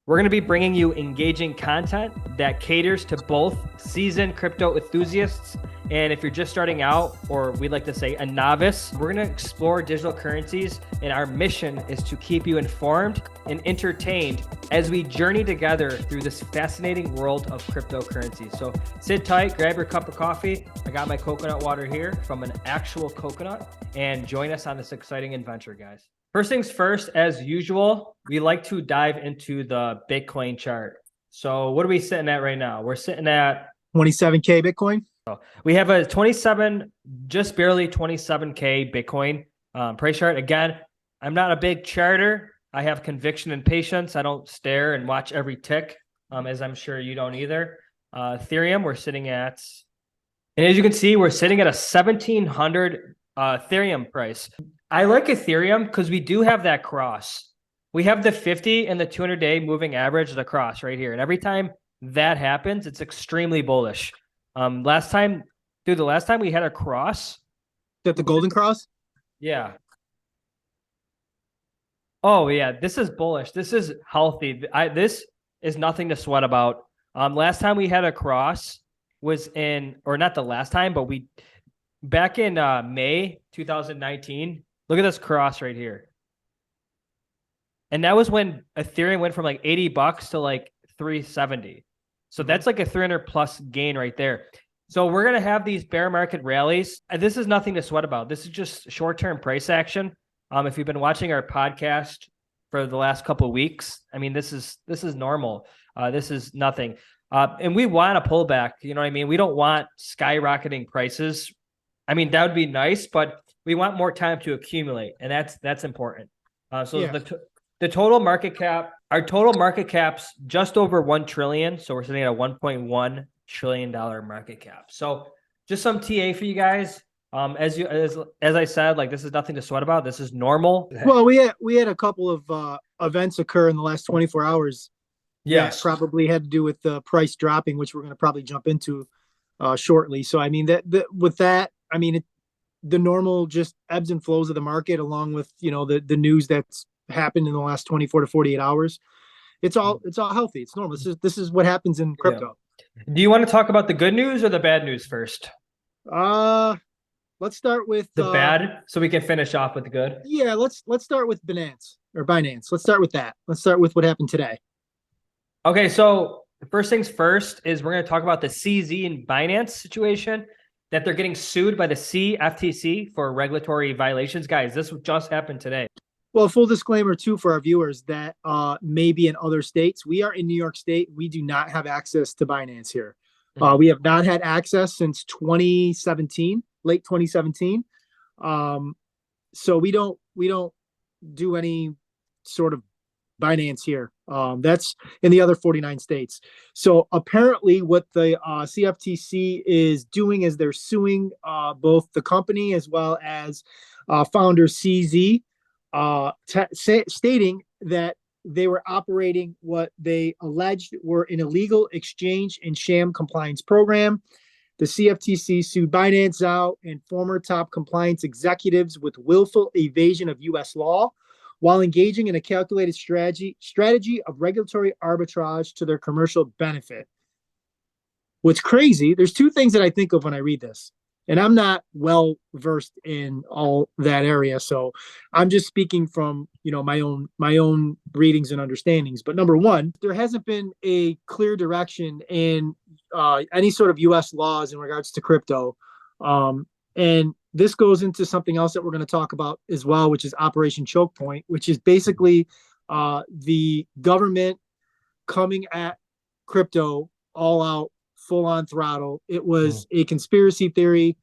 We're going to be bringing you engaging content that caters to both seasoned crypto enthusiasts and if you're just starting out, or we'd like to say a novice. We're going to explore digital currencies, and our mission is to keep you informed and entertained as we journey together through this fascinating world of cryptocurrency. So sit tight, grab your cup of coffee. I got my coconut water here from an actual coconut, and join us on this exciting adventure, guys. First things first, as usual, we like to dive into the Bitcoin chart. So what are we sitting at right now? We're sitting at 27K Bitcoin. We have a 27, just barely 27K Bitcoin price chart. Again, I'm not a big charter. I have conviction and patience. I don't stare and watch every tick, as I'm sure you don't either. Ethereum, we're sitting at, and as you can see, we're sitting at a 1,700 Ethereum price. I like Ethereum because we do have that cross. We have the 50 and the 200-day moving average, the cross right here. And every time that happens, it's extremely bullish. The last time we had a cross. Is that the golden cross? Yeah. Oh, yeah. This is bullish. This is healthy. This is nothing to sweat about. Last time we had a cross was in, or not the last time, but back in May 2019. Look at this cross right here. And that was when Ethereum went from like $80 to like 370. So that's like a 300 plus gain right there. So we're going to have these bear market rallies. And this is nothing to sweat about. This is just short-term price action. If you've been watching our podcast for the last couple of weeks, I mean, this is normal. This is nothing. And we want a pullback. You know what I mean? We don't want skyrocketing prices. I mean, that would be nice, but we want more time to accumulate, and that's important. The total market cap, our total market cap's just over 1 trillion. So we're sitting at a $1.1 trillion market cap. So just some TA for you guys. As I said, like, this is nothing to sweat about. This is normal. Well, we had a couple of events occur in the last 24 hours. Yes. That probably had to do with the price dropping, which we're going to probably jump into shortly. So, I mean, the normal just ebbs and flows of the market, along with, the news that's happened in the last 24 to 48 hours. It's all healthy. It's normal. This is what happens in crypto. Yeah. Do you want to talk about the good news or the bad news first? Let's start with the bad, so we can finish off with the good. Yeah, let's start with Binance. Let's start with that. Let's start with what happened today. Okay, so the first things first is we're going to talk about the CZ and Binance situation, that they're getting sued by the CFTC for regulatory violations. Guys, this just happened today. Well, full disclaimer too for our viewers that may be in other states. We are in New York State. We do not have access to Binance here. We have not had access since 2017, late 2017. So we don't do any sort of Binance here. That's in the other 49 states. So apparently what the CFTC is doing is they're suing both the company as well as founder CZ, stating that they were operating what they alleged were an illegal exchange and sham compliance program. The CFTC sued Binance out and former top compliance executives with willful evasion of U.S. law, while engaging in a calculated strategy of regulatory arbitrage to their commercial benefit. What's crazy, there's two things that I think of when I read this, and I'm not well versed in all that area, so I'm just speaking from my own readings and understandings. But number one, there hasn't been a clear direction in any sort of U.S. laws in regards to crypto, and this goes into something else that we're going to talk about as well, which is Operation Chokepoint, which is basically the government coming at crypto all out, full on throttle. It was a conspiracy theory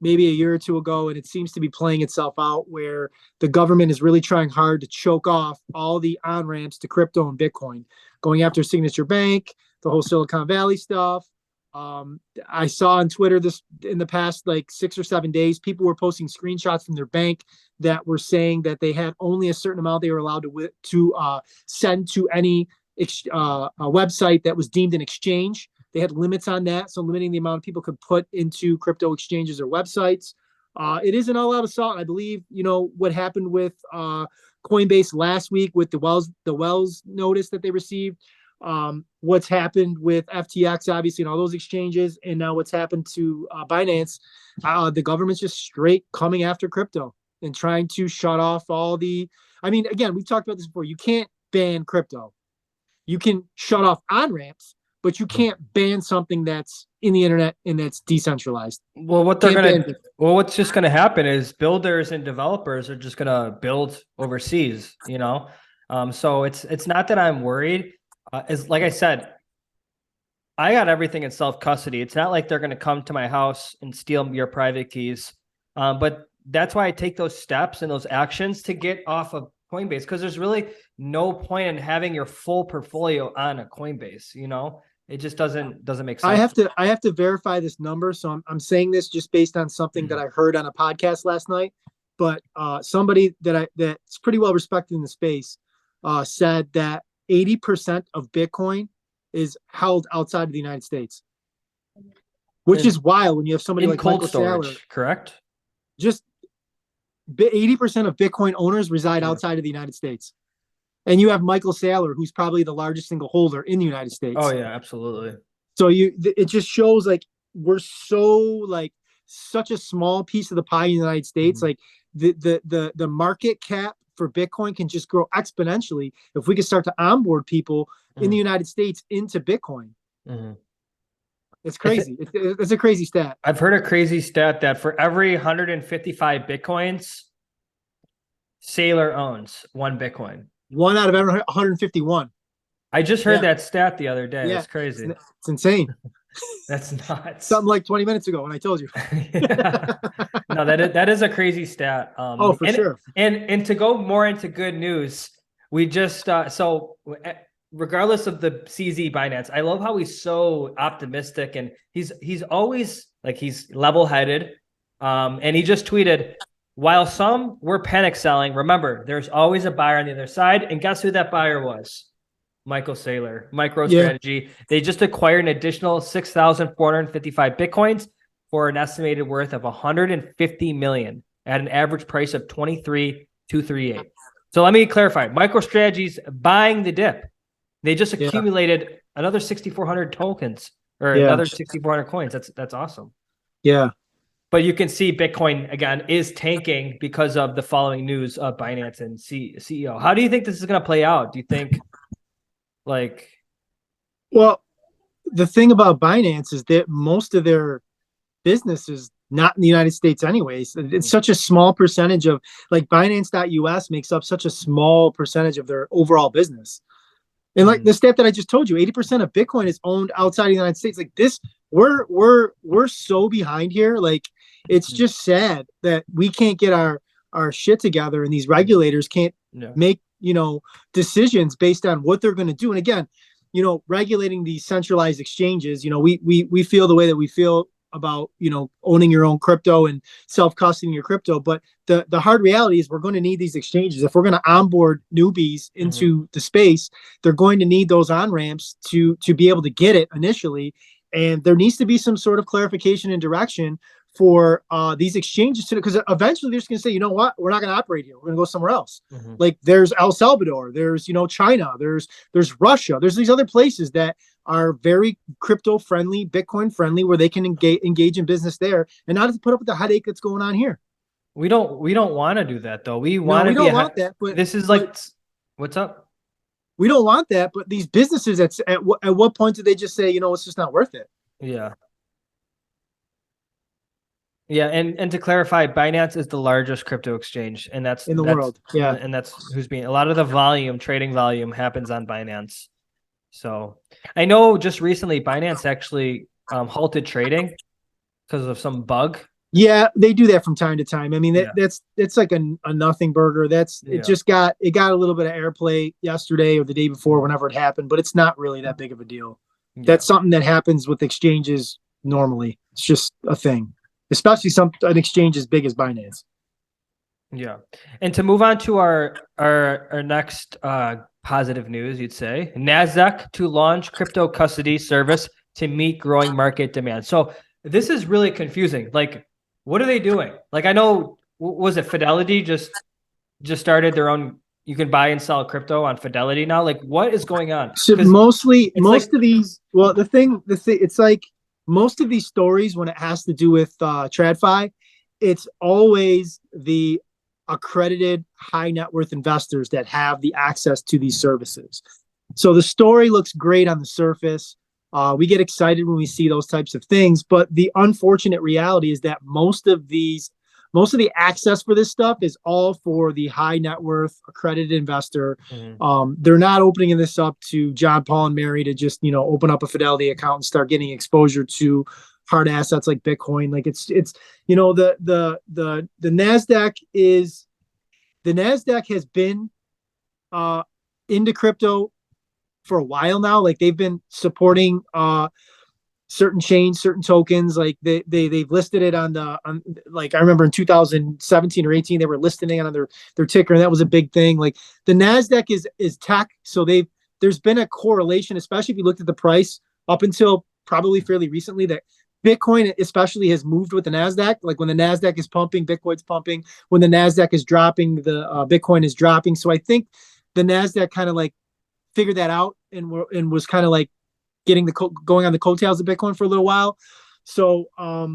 maybe a year or two ago, and it seems to be playing itself out where the government is really trying hard to choke off all the on-ramps to crypto and Bitcoin, going after Signature Bank, the whole Silicon Valley stuff. I saw on Twitter this in the past like 6 or 7 days, people were posting screenshots from their bank that were saying that they had only a certain amount they were allowed to send to any website that was deemed an exchange. They had limits on that, so limiting the amount of people could put into crypto exchanges or websites. It is an all-out assault. I believe, what happened with Coinbase last week with the Wells notice that they received. What's happened with FTX, obviously, and all those exchanges, and now what's happened to Binance. The government's just straight coming after crypto and trying to shut off all the. I mean, again, we've talked about this before. You can't ban crypto. You can shut off on-ramps, but you can't ban something that's in the internet and that's decentralized. Well, what's just gonna happen is builders and developers are just gonna build overseas, So it's not that I'm worried. As like I said, I got everything in self-custody. It's not like they're gonna come to my house and steal your private keys. But that's why I take those steps and those actions to get off of Coinbase, because there's really no point in having your full portfolio on a Coinbase. It just doesn't make sense. I have to verify this number, so I'm saying this just based on something that I heard on a podcast last night. But somebody that's pretty well respected in the space said that 80% of Bitcoin is held outside of the United States, which is wild when you have somebody like cold Michael storage, Saylor. correct? Just 80% of Bitcoin owners reside outside of the United States. And you have Michael Saylor, who's probably the largest single holder in the United States. Oh yeah, absolutely. So it just shows like we're such a small piece of the pie in the United States. Like the market cap for Bitcoin can just grow exponentially if we can start to onboard people in the United States into Bitcoin. It's crazy. It's a crazy stat. I've heard a crazy stat that for every 155 Bitcoins, Saylor owns one Bitcoin. One out of every 151. I just heard that stat the other day. It's crazy. It's insane. That's nuts. Something like 20 minutes ago when I told you. No, that is a crazy stat. For sure. And to go more into good news, we just regardless of the CZ Binance, I love how he's so optimistic, and he's always like, he's level-headed. And he just tweeted, while some were panic selling, remember, there's always a buyer on the other side. And guess who that buyer was? Michael Saylor, MicroStrategy. They just acquired an additional 6,455 Bitcoins for an estimated worth of 150 million at an average price of 23,238. So let me clarify. MicroStrategy's buying the dip. They just accumulated another 6,400 tokens or another 6,400 coins. That's awesome. Yeah. But you can see Bitcoin, again, is tanking because of the following news of Binance and CEO. How do you think this is going to play out? Do you think, Well, the thing about Binance is that most of their business is not in the United States anyways. It's such a small percentage of, like, Binance.us makes up such a small percentage of their overall business. And like the stat that I just told you, 80% of Bitcoin is owned outside of the United States. Like this, we're so behind here. Like, it's just sad that we can't get our shit together, and these regulators can't make, decisions based on what they're going to do. And again, regulating these centralized exchanges, we feel the way that we feel about, owning your own crypto and self-custodying your crypto. But the hard reality is we're going to need these exchanges. If we're going to onboard newbies into the space, they're going to need those on-ramps to be able to get it initially. And there needs to be some sort of clarification and direction for these exchanges to, because eventually they're just going to say, you know what, we're not going to operate here. We're going to go somewhere else. Like there's El Salvador, there's, China, there's Russia, there's these other places that are very crypto friendly, Bitcoin friendly, where they can engage in business there and not have to put up with the headache that's going on here. We don't want to do that though. We want to want that, but this is like, what's up? We don't want that, but these businesses at what point do they just say, it's just not worth it? Yeah. Yeah, and to clarify, Binance is the largest crypto exchange, and that's in the world. Yeah, and that's who's being, a lot of the trading volume happens on Binance. So I know just recently Binance actually halted trading because of some bug. Yeah, they do that from time to time. I mean, it's like a nothing burger. It got a little bit of airplay yesterday or the day before, whenever it happened, but it's not really that big of a deal. Yeah. That's something that happens with exchanges normally. It's just a thing. Especially an exchange as big as Binance. Yeah. And to move on to our next positive news, you'd say, Nasdaq to launch crypto custody service to meet growing market demand. So this is really confusing. Like, What are they doing? Like, I know, was it Fidelity just started their own, you can buy and sell crypto on Fidelity now? Like, what is going on? So Because it's like, most of these, well, the thing, it's like most of these stories when it has to do with TradFi, it's always the accredited high net worth investors that have the access to these services. So the story looks great on the surface. We get excited when we see those types of things, but the unfortunate reality is that most of the access for this stuff is all for the high net worth accredited investor. They're not opening this up to John, Paul, and Mary to just open up a Fidelity account and start getting exposure to hard assets like Bitcoin. Like it's the Nasdaq is the Nasdaq has been into crypto for a while now. Like they've been supporting certain chains, certain tokens. Like they've listed it on like I remember in 2017 or 18 they were listing it on their ticker, and that was a big thing. Like the Nasdaq is tech, so there's been a correlation, especially if you looked at the price up until probably fairly recently, that Bitcoin especially has moved with the Nasdaq. Like when the Nasdaq is pumping, Bitcoin's pumping. When the Nasdaq is dropping, the Bitcoin is dropping. So I think the Nasdaq kind of like figured that out and was kind of like getting going on the coattails of Bitcoin for a little while. So I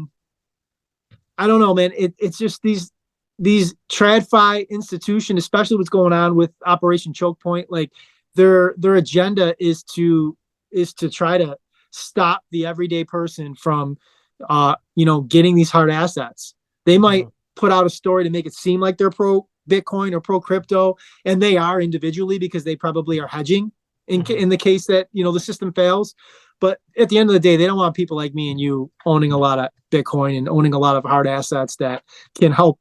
don't know, man. It's just these TradFi institutions, especially what's going on with Operation Chokepoint. Like their agenda is to try to stop the everyday person from getting these hard assets. They might put out a story to make it seem like they're pro Bitcoin or pro crypto, and they are individually because they probably are hedging in the case that the system fails. But at the end of the day, they don't want people like me and you owning a lot of Bitcoin and owning a lot of hard assets that can help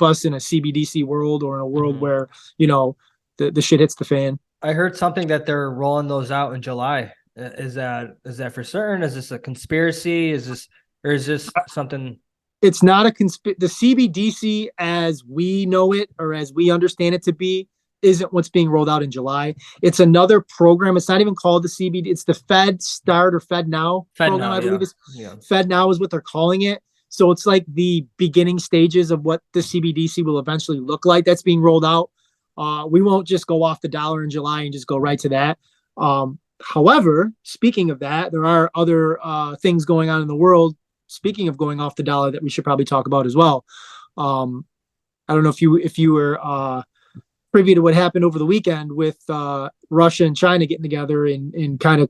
us in a CBDC world or in a world where the shit hits the fan. I heard something that they're rolling those out in July. Is that for certain? Is this a conspiracy? Is this something? It's not the CBDC as we know it or as we understand it to be isn't what's being rolled out in July. It's another program. It's not even called the CBD. It's the Fed Start or Fed Now program, I believe. Fed Now is what they're calling it. So it's like the beginning stages of what the CBDC will eventually look like. That's being rolled out. We won't just go off the dollar in July and just go right to that. However, speaking of that, there are other things going on in the world, speaking of going off the dollar, that we should probably talk about as well. I don't know if you were privy to what happened over the weekend with Russia and China getting together and kind of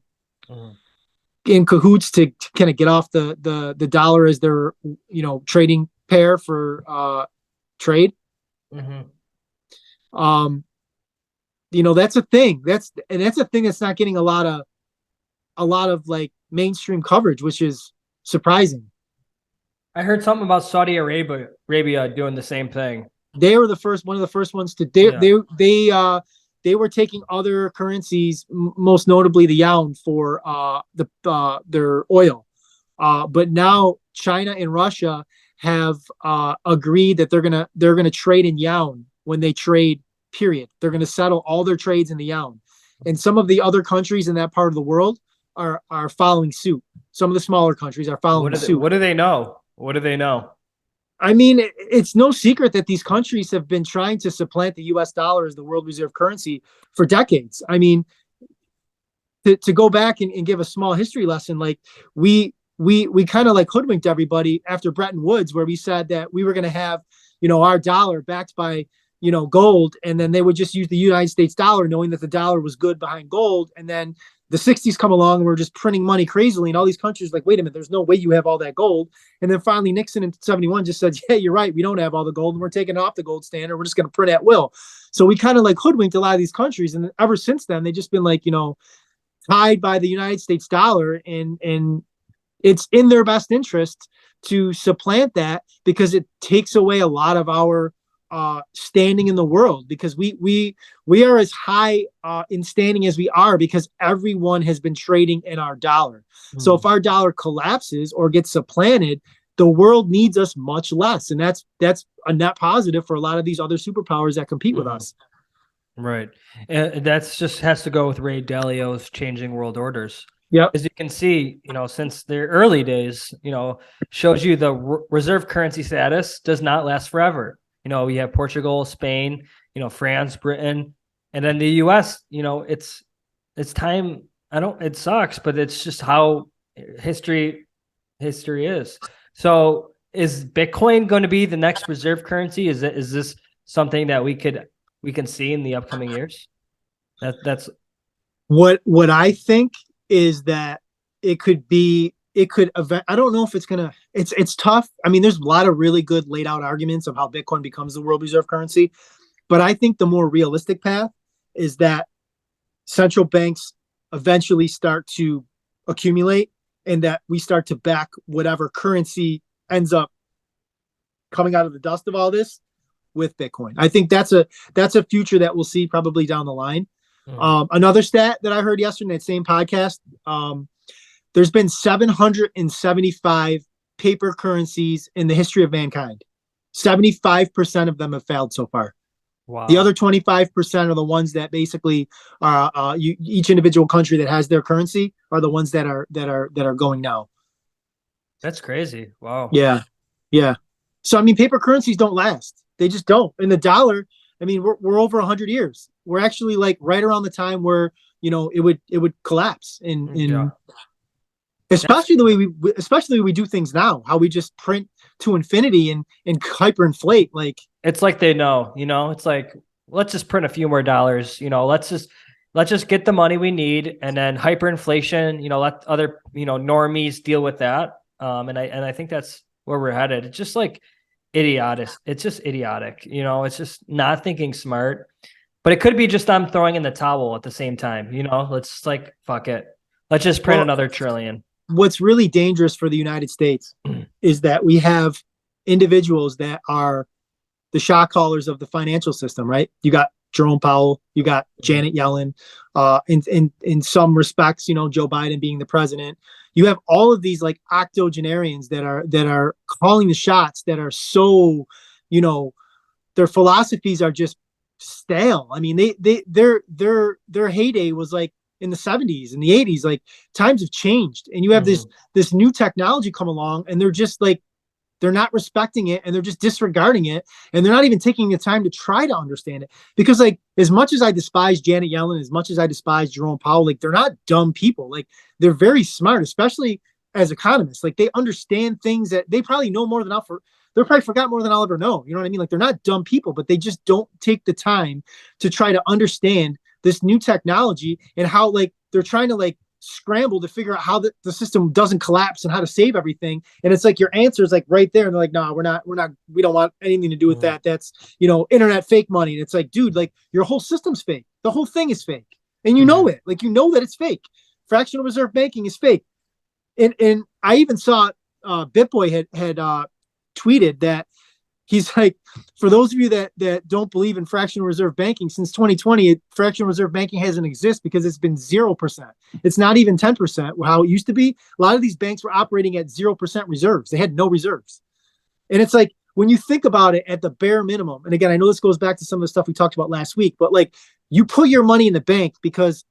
in cahoots to kind of get off the dollar as their trading pair for trade. That's a thing. That's a thing that's not getting a lot of like mainstream coverage, which is surprising. I heard something about Saudi Arabia doing the same thing. They were one of the first ones to they were taking other currencies, most notably the yuan, for their oil. But now China and Russia have agreed that they're gonna trade in yuan when they trade. Period. They're going to settle all their trades in the yuan, and some of the other countries in that part of the world are following suit. Some of the smaller countries are following suit. What do they know? What do they know? I mean, it's no secret that these countries have been trying to supplant the U.S. dollar as the world reserve currency for decades. I mean, to go back and give a small history lesson, like we kind of like hoodwinked everybody after Bretton Woods, where we said that we were going to have our dollar backed by gold, and then they would just use the United States dollar, knowing that the dollar was good behind gold. And then the 60s come along and we're just printing money crazily, and all these countries like, wait a minute, there's no way you have all that gold. And then finally Nixon in 71 just said, yeah, you're right, we don't have all the gold, and we're taking off the gold standard, we're just going to print at will. So we kind of like hoodwinked a lot of these countries, and ever since then they've just been like tied by the United States dollar, and it's in their best interest to supplant that, because it takes away a lot of our standing in the world, because we are as high in standing as we are because everyone has been trading in our dollar. So if our dollar collapses or gets supplanted, the world needs us much less, and that's a net positive for a lot of these other superpowers that compete with us. Right. That's just has to go with Ray Dalio's changing world orders. Yep. as you can see, since the early days, shows you the reserve currency status does not last forever. We have Portugal, Spain, France, Britain, and then the US, it's time. It sucks, but it's just how history is. So is Bitcoin going to be the next reserve currency? Is this something that we can see in the upcoming years? That's what I think is that it could I don't know if it's tough. I mean, there's a lot of really good laid out arguments of how Bitcoin becomes the world reserve currency, but I think the more realistic path is that central banks eventually start to accumulate, and that we start to back whatever currency ends up coming out of the dust of all this with Bitcoin. I think that's a future that we'll see probably down the line. Another stat that I heard yesterday in that same podcast, there's been 775 paper currencies in the history of mankind. 75% of them have failed so far. Wow. The other 25% are the ones that basically are each individual country that has their currency are the ones that are going now. That's crazy. Wow. Yeah. So I mean, paper currencies don't last. They just don't. And the dollar, I mean, we're over 100 years. We're actually like right around the time where it would collapse. Especially the way we do things now, how we just print to infinity and hyperinflate. Like it's like they know, it's like, let's just print a few more dollars, let's just get the money we need, and then hyperinflation, let other, normies deal with that. And I think that's where we're headed. It's just like idiotic. It's just idiotic. It's just not thinking smart, but it could be just I'm throwing in the towel at the same time. Let's just like, fuck it. Let's just print another trillion. What's really dangerous for the United States is that we have individuals that are the shot callers of the financial system, right? You got Jerome Powell, you got Janet Yellen, in some respects, Joe Biden being the president. You have all of these like octogenarians that are calling the shots, that are so, their philosophies are just stale. I mean, their heyday was like in the 70s and the 80s. Like, times have changed, and you have this new technology come along, and they're just like, they're not respecting it, and they're just disregarding it, and they're not even taking the time to try to understand it. Because like, as much as I despise Janet Yellen, as much as I despise Jerome Powell, like, they're not dumb people. Like, they're very smart, especially as economists. Like, they understand things that they probably know more than they're probably forgot more than I'll ever know. You know what I mean? Like, they're not dumb people, but they just don't take the time to try to understand this new technology, and how like they're trying to like scramble to figure out how the system doesn't collapse and how to save everything. And it's like, your answer is like right there, and they're like, no, we don't want anything to do with that. That's, internet fake money. And it's like, dude, like, your whole system's fake. The whole thing is fake, and you know it. Like, that it's fake. Fractional reserve banking is fake. And I even saw BitBoy had tweeted that he's like, for those of you that don't believe in fractional reserve banking, since 2020, fractional reserve banking hasn't existed because it's been 0%. It's not even 10%, how it used to be. A lot of these banks were operating at 0% reserves. They had no reserves. And it's like, when you think about it at the bare minimum, and again, I know this goes back to some of the stuff we talked about last week, but like, you put your money in the bank because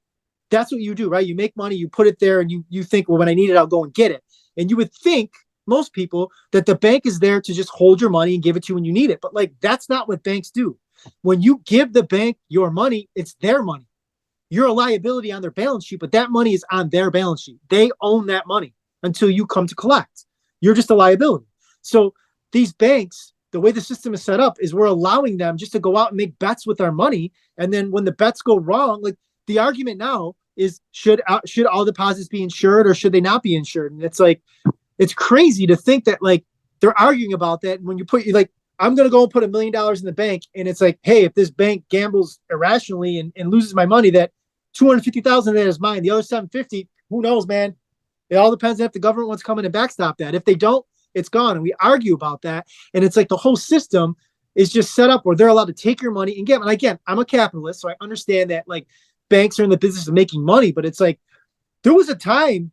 that's what you do, right? You make money, you put it there, and you think, well, when I need it, I'll go and get it. And you would think, most people, that the bank is there to just hold your money and give it to you when you need it. But like, that's not what banks do. When you give the bank your money, it's their money. You're a liability on their balance sheet, but that money is on their balance sheet. They own that money until you come to collect. You're just a liability. So these banks, the way the system is set up, is we're allowing them just to go out and make bets with our money. And then when the bets go wrong, like, the argument now is, should all deposits be insured, or should they not be insured? And it's like, it's crazy to think that like they're arguing about that. And when you like, I'm going to go and put $1 million in the bank, and it's like, hey, if this bank gambles irrationally and loses my money, that 250,000 of that is mine. The other 750, who knows, man? It all depends on if the government wants to come in and backstop that. If they don't, it's gone. And we argue about that. And it's like, the whole system is just set up where they're allowed to take your money and get. And again, I'm a capitalist, so I understand that like banks are in the business of making money, but it's like, there was a time,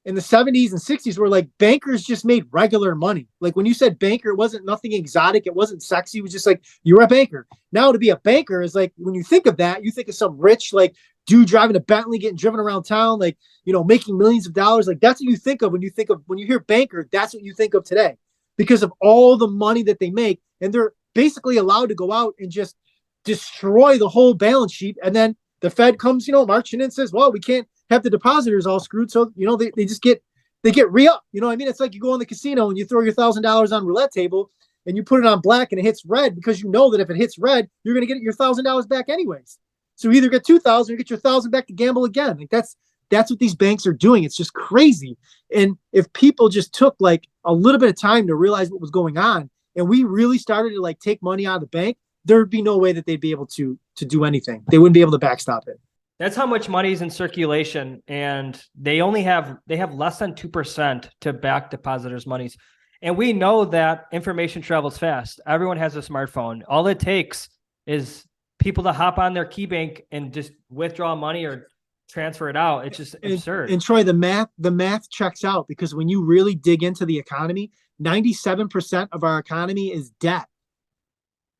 in the 70s and 60s where like bankers just made regular money. Like, when you said banker, it wasn't nothing exotic. It wasn't sexy. It was just like, you're a banker. Now, to be a banker is like, when you think of that, you think of some rich, like dude driving a Bentley, getting driven around town, like, making millions of dollars. Like, that's what you think of when you hear banker. That's what you think of today, because of all the money that they make. And they're basically allowed to go out and just destroy the whole balance sheet. And then the Fed comes, marching in and says, well, we can't have the depositors all screwed. So, they just get re-up. It's like you go in the casino and you throw your $1,000 on roulette table and you put it on black and it hits red, because you know that if it hits red, you're going to get your $1,000 back anyways. So you either get 2,000 or get your 1,000 back to gamble again. Like that's what these banks are doing. It's just crazy. And if people just took like a little bit of time to realize what was going on, and we really started to like take money out of the bank, there'd be no way that they'd be able to do anything. They wouldn't be able to backstop it. That's how much money is in circulation, and they have less than 2% to back depositors' monies. And we know that information travels fast. Everyone has a smartphone. All it takes is people to hop on their key bank and just withdraw money or transfer it out. It's just absurd. And Troy, the math checks out, because when you really dig into the economy, 97% of our economy is debt.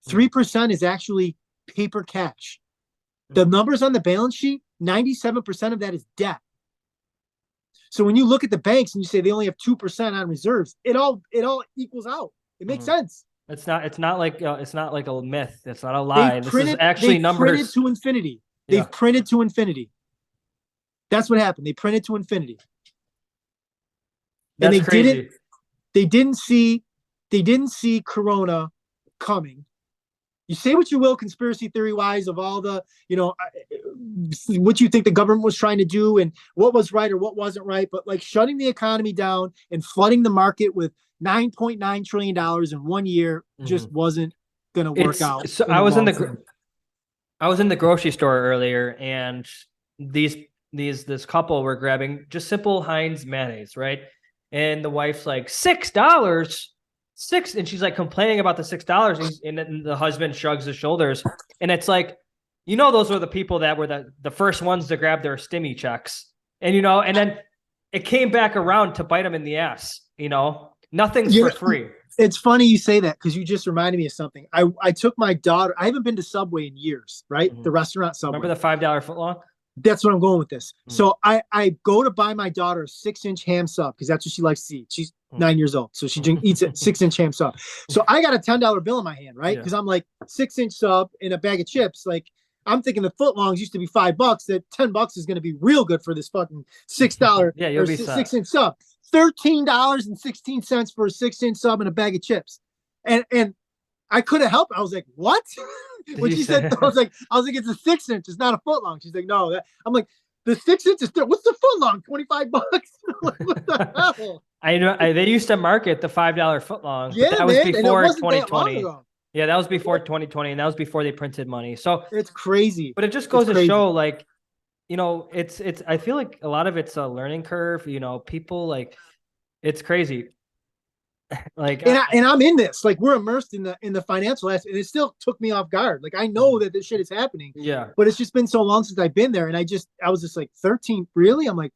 3% is actually paper cash. The numbers on the balance sheet, 97% of that is debt. So when you look at the banks and you say they only have 2% on reserves, it all equals out. It makes sense. It's not like a myth. It's not a lie. This is actually numbers. Printed to infinity. They've printed to infinity. That's what happened. They printed to infinity. That's crazy. They didn't see Corona coming. You say what you will, conspiracy theory wise, of all the, what you think the government was trying to do and what was right or what wasn't right, but like shutting the economy down and flooding the market with $9.9 trillion in 1 year just wasn't going to work out. So I was in the grocery store earlier, and this couple were grabbing just simple Heinz mayonnaise, right? And the wife's like, $6. And she's like complaining about the $6, and then the husband shrugs his shoulders, and it's like, those were the people that were the first ones to grab their stimmy checks, and and then it came back around to bite them in the ass. Nothing's for free. It's funny you say that, because you just reminded me of something. I took my daughter. I haven't been to Subway in years, right? The restaurant Subway. Remember the $5 footlong? That's what I'm going with this. So I go to buy my daughter a 6-inch ham sub, because that's what she likes to eat. She's 9 years old, so she eats a 6-inch ham sub. So I got a $10 bill in my hand, right? Because I'm like, 6-inch sub and a bag of chips. Like, I'm thinking the footlongs used to be $5. That $10 is going to be real good for this fucking $6 you'll be 6-inch sub. $13.16 for a 6-inch sub and a bag of chips. And I couldn't help it. I was like, what? When she said, I was like, it's a 6-inch. It's not a footlong. She's like, no. I'm like, the 6 inches. What's the footlong? $25. Like, what the hell? I know they used to market the $5 footlong. Yeah, that was before 2020. Yeah, that was before 2020, and that was before they printed money. So it's crazy. But it just goes to show, like, it's. I feel like a lot of it's a learning curve. People like, it's crazy. Like, and I'm in this. Like, we're immersed in the financial aspect, and it still took me off guard. Like, I know that this shit is happening. Yeah. But it's just been so long since I've been there, and I was just like, 13, really? I'm like,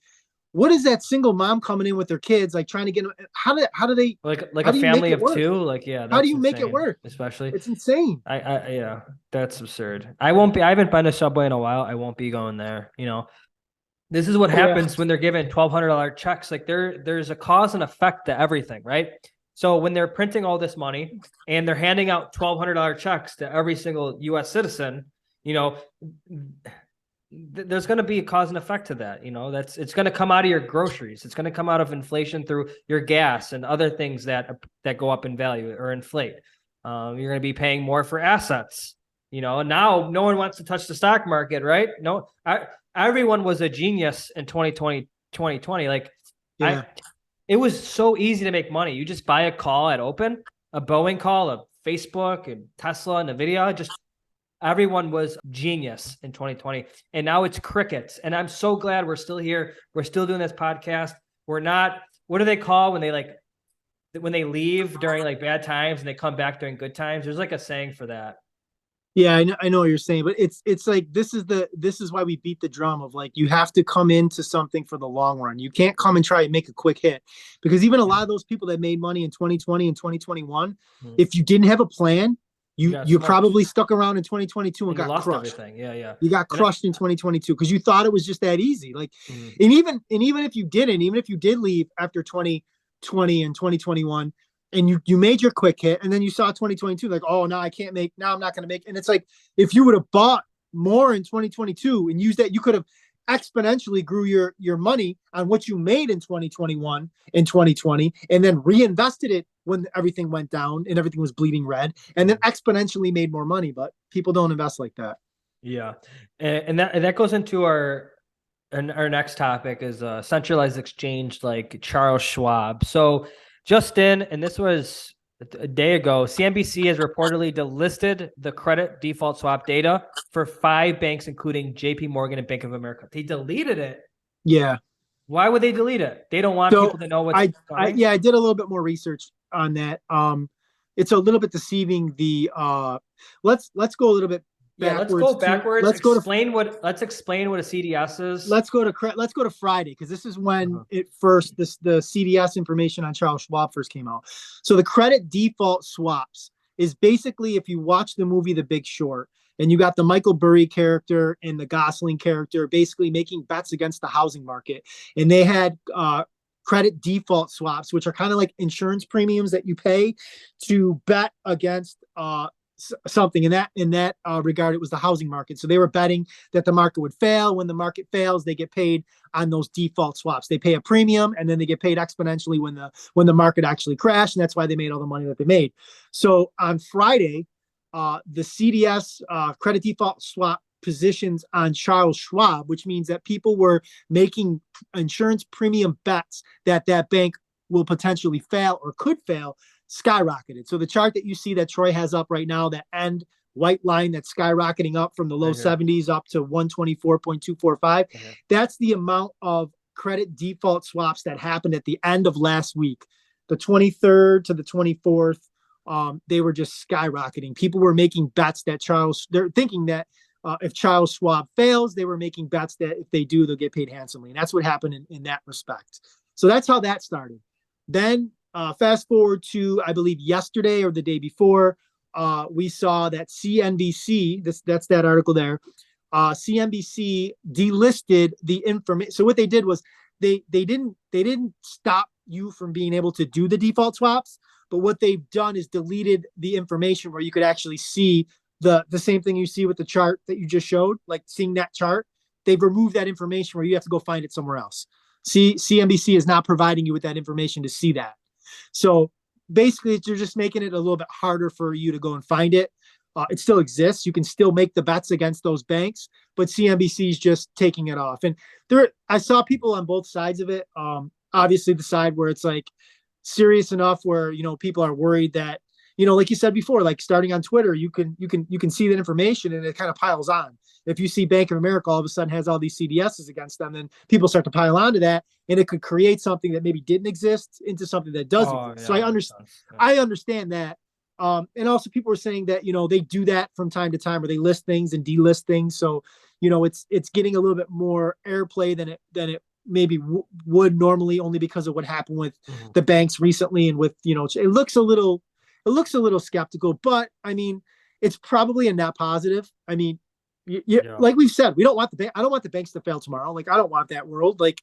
what is that single mom coming in with their kids, like trying to get them? How do they like a family of two? Like, yeah. How do you make it work? Especially, it's insane. Yeah, that's absurd. I haven't been to Subway in a while. I won't be going there. This is what happens when they're given $1,200 checks. Like, there's a cause and effect to everything, right? So when they're printing all this money and they're handing out $1,200 checks to every single U.S. citizen, there's going to be a cause and effect to that. It's going to come out of your groceries. It's going to come out of inflation through your gas and other things that go up in value or inflate. You're going to be paying more for assets. Now no one wants to touch the stock market, right? No, everyone was a genius in 2020. Like, yeah. It was so easy to make money. You just buy a call at open, a Boeing call, a Facebook and Tesla and NVIDIA. Everyone was genius in 2020. And now it's crickets. And I'm so glad we're still here. We're still doing this podcast. We're not, what do they call when they leave during like bad times and they come back during good times? There's like a saying for that. Yeah, I know what you're saying, but it's like, this is why we beat the drum of, like, you have to come into something for the long run. You can't come and try and make a quick hit, because even a lot of those people that made money in 2020 and 2021, if you didn't have a plan, You probably stuck around in 2022 and you got lost crushed. everything. Yeah. You got crushed in 2022 because you thought it was just that easy. Like, Mhm. and even if you didn't, even if you did leave after 2020 and 2021, and you made your quick hit, and then you saw 2022, like, oh, now I can't make. Now I'm not going to make. And it's like if you would have bought more in 2022 and used that, you could have exponentially grew your money on what you made in 2021 and 2020, and then reinvested it when everything went down and everything was bleeding red, and then exponentially made more money. But people don't invest like that. Yeah, and that goes into our next topic is centralized exchange like Charles Schwab. So just in, and this was a day ago, CNBC has reportedly delisted the credit default swap data for 5 banks, including JP Morgan and Bank of America. They deleted it. Yeah. Why would they delete it? They don't want So people to know what's coming? I did a little bit more research on that. It's a little bit deceiving. Let's go a little bit Yeah, let's backwards. go backwards. Let's explain what a CDS is. Let's go to Friday, because this is when the CDS information on Charles Schwab first came out. So the credit default swaps is basically, if you watch the movie The Big Short, and you got the Michael Burry character and the Gosling character basically making bets against the housing market, and they had credit default swaps, which are kind of like insurance premiums that you pay to bet against something. In that regard, it was the housing market. So they were betting that the market would fail. When the market fails, they get paid on those default swaps. They pay a premium, and then they get paid exponentially when the market actually crashed, and that's why they made all the money that they made. So on Friday, the CDS credit default swap positions on Charles Schwab, which means that people were making insurance premium bets that bank will potentially fail or could fail, skyrocketed. So the chart that you see that Troy has up right now, that end white line that's skyrocketing up from the low 70s up to 124.245, that's the amount of credit default swaps that happened at the end of last week, the 23rd to the 24th. They were just skyrocketing. People were making bets that they're thinking that if Charles Schwab fails, they were making bets that if they do, they'll get paid handsomely. And that's what happened in that respect. So that's how that started. Then fast forward to, I believe, yesterday or the day before, we saw that CNBC, that's that article there, CNBC delisted the information. So what they did was they didn't stop you from being able to do the default swaps, but what they've done is deleted the information where you could actually see the same thing you see with the chart that you just showed, like seeing that chart. They've removed that information where you have to go find it somewhere else. CNBC is not providing you with that information to see that. So basically, they're just making it a little bit harder for you to go and find it. It still exists. You can still make the bets against those banks, but CNBC is just taking it off. And I saw people on both sides of it. Obviously, the side where it's like serious enough where, people are worried that, like you said before, like starting on Twitter, you can see that information and it kind of piles on. If you see Bank of America all of a sudden has all these CDSs against them, then people start to pile onto that, and it could create something that maybe didn't exist into something that does exist. Yeah, so I understand that. And also people were saying that, they do that from time to time where they list things and delist things. So, it's getting a little bit more airplay than it maybe would normally, only because of what happened with the banks recently. And with, it looks a little skeptical, but I mean, it's probably a net positive. I mean, like we've said, I don't want the banks to fail tomorrow. Like, I don't want that world. Like,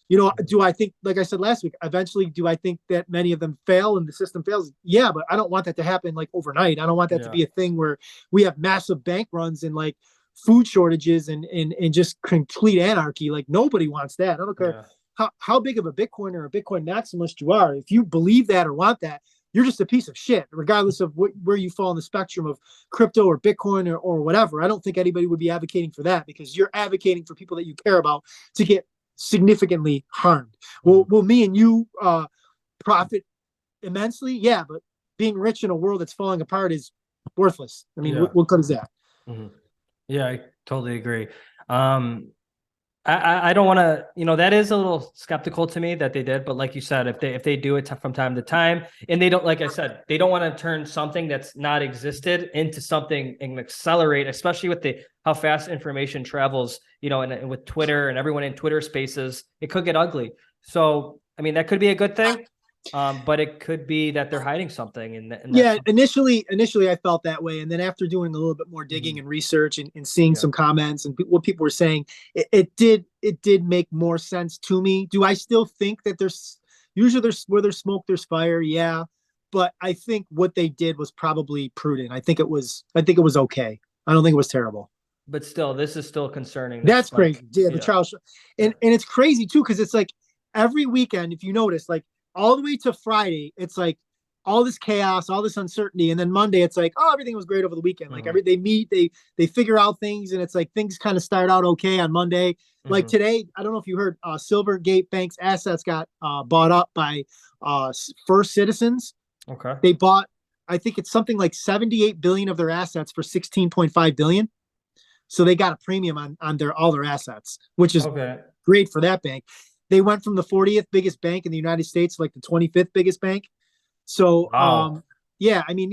do I think, like I said last week, eventually, do I think that many of them fail and the system fails? Yeah, but I don't want that to happen like overnight. I don't want that to be a thing where we have massive bank runs and like food shortages and just complete anarchy. Like, nobody wants that. I don't care how big of a Bitcoin or a Bitcoin maximalist you are. If you believe that or want that, you're just a piece of shit, regardless of where you fall in the spectrum of crypto or Bitcoin or whatever. I don't think anybody would be advocating for that, because you're advocating for people that you care about to get significantly harmed. Will me and you profit immensely? Yeah, but being rich in a world that's falling apart is worthless. I mean, what good is that? Yeah, I totally agree. I don't want to, that is a little skeptical to me that they did, but like you said, if they do it from time to time, and they don't, like I said, they don't want to turn something that's not existed into something and accelerate, especially with how fast information travels, and with Twitter and everyone in Twitter spaces, it could get ugly. So, I mean, that could be a good thing. But it could be that they're hiding something. And Yeah, initially I felt that way, and then after doing a little bit more digging and research and seeing some comments and what people were saying, it did make more sense to me. Do I still think that there's where there's smoke, there's fire? Yeah, but I think what they did was probably prudent. I think it was okay. I don't think it was terrible. But still, this is still concerning. That's crazy. Yeah, the Charles, and it's crazy too, because it's like every weekend, if you notice, like all the way to Friday, it's like all this chaos, all this uncertainty, and then Monday, it's like, oh, everything was great over the weekend. Like they meet, they figure out things, and it's like things kind of start out okay on Monday. Like today, I don't know if you heard, Silvergate Bank's assets got bought up by First Citizens. Okay, they bought, I think it's something like 78 billion of their assets for 16.5 billion. So they got a premium on all their assets, which is great for that bank. They went from the 40th biggest bank in the United States to like the 25th biggest bank. So, yeah, I mean,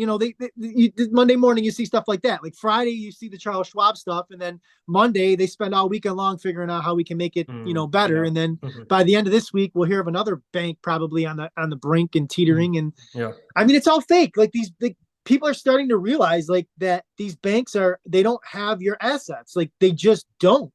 Monday morning you see stuff like that. Like Friday you see the Charles Schwab stuff, and then Monday they spend all weekend long figuring out how we can make it, better. And then by the end of this week we'll hear of another bank probably on the brink and teetering. And I mean, it's all fake. Like people are starting to realize like that these banks they don't have your assets. Like they just don't.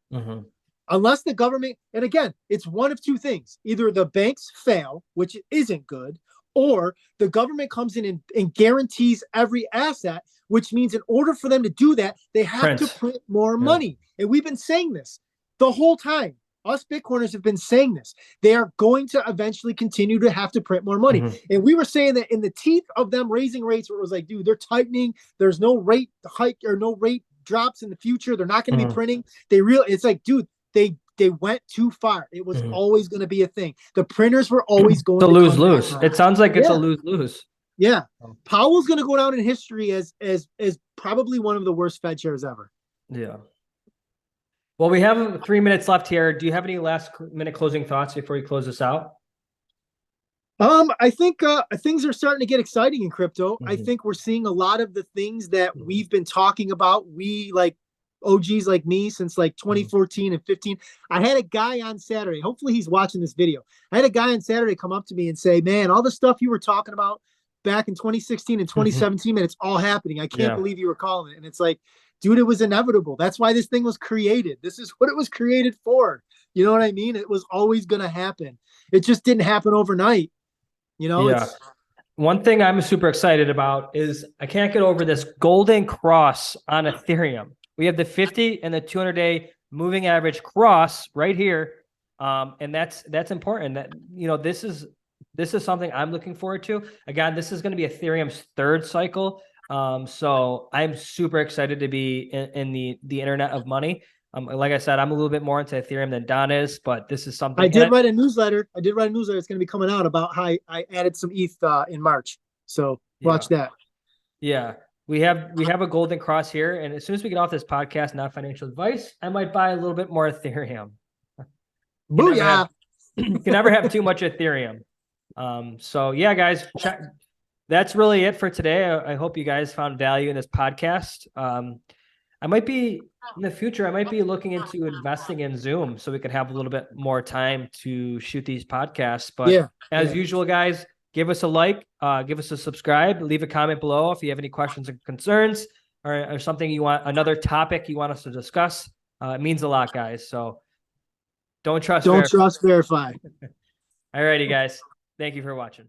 Unless the government, and again, it's one of two things. Either the banks fail, which isn't good, or the government comes in and guarantees every asset, which means in order for them to do that, they have to print more money. And we've been saying this the whole time. Us Bitcoiners have been saying this. They are going to eventually continue to have to print more money. And we were saying that in the teeth of them raising rates, where it was like, dude, they're tightening. There's no rate hike or no rate drops in the future. They're not going to be printing. It's like, dude, they went too far. It was always going to be a thing. The printers were always going to lose. It sounds like it's a lose-lose. Yeah. Powell's going to go down in history as probably one of the worst Fed chairs ever. Yeah. Well, we have 3 minutes left here. Do you have any last minute closing thoughts before we close this out? I think things are starting to get exciting in crypto. I think we're seeing a lot of the things that we've been talking about. We like OGs like me since like 2014 and 15. I had a guy on Saturday. Hopefully he's watching this video. I had a guy on Saturday come up to me and say, man, all the stuff you were talking about back in 2016 and 2017, man, it's all happening. I can't believe you were calling it. And it's like, dude, it was inevitable. That's why this thing was created. This is what it was created for. You know what I mean? It was always going to happen. It just didn't happen overnight. One thing I'm super excited about is I can't get over this golden cross on Ethereum. We have the 50 and the 200-day moving average cross right here. And that's important. That this is something I'm looking forward to. Again, this is going to be Ethereum's third cycle. So I'm super excited to be in the internet of money. Like I said, I'm a little bit more into Ethereum than Don is, but this is something I did write a newsletter. It's going to be coming out about how I added some ETH in March. So watch that. Yeah. We have a golden cross here, and as soon as we get off this podcast, not financial advice, I might buy a little bit more Ethereum. Booyah! You can never have too much Ethereum. So yeah, guys, that's really it for today. I hope you guys found value in this podcast. I might be in the future. I might be looking into investing in Zoom so we can have a little bit more time to shoot these podcasts. But as usual, guys, give us a like, give us a subscribe, leave a comment below if you have any questions or concerns or something another topic you want us to discuss. It means a lot, guys. So don't trust verify. All righty, guys. Thank you for watching.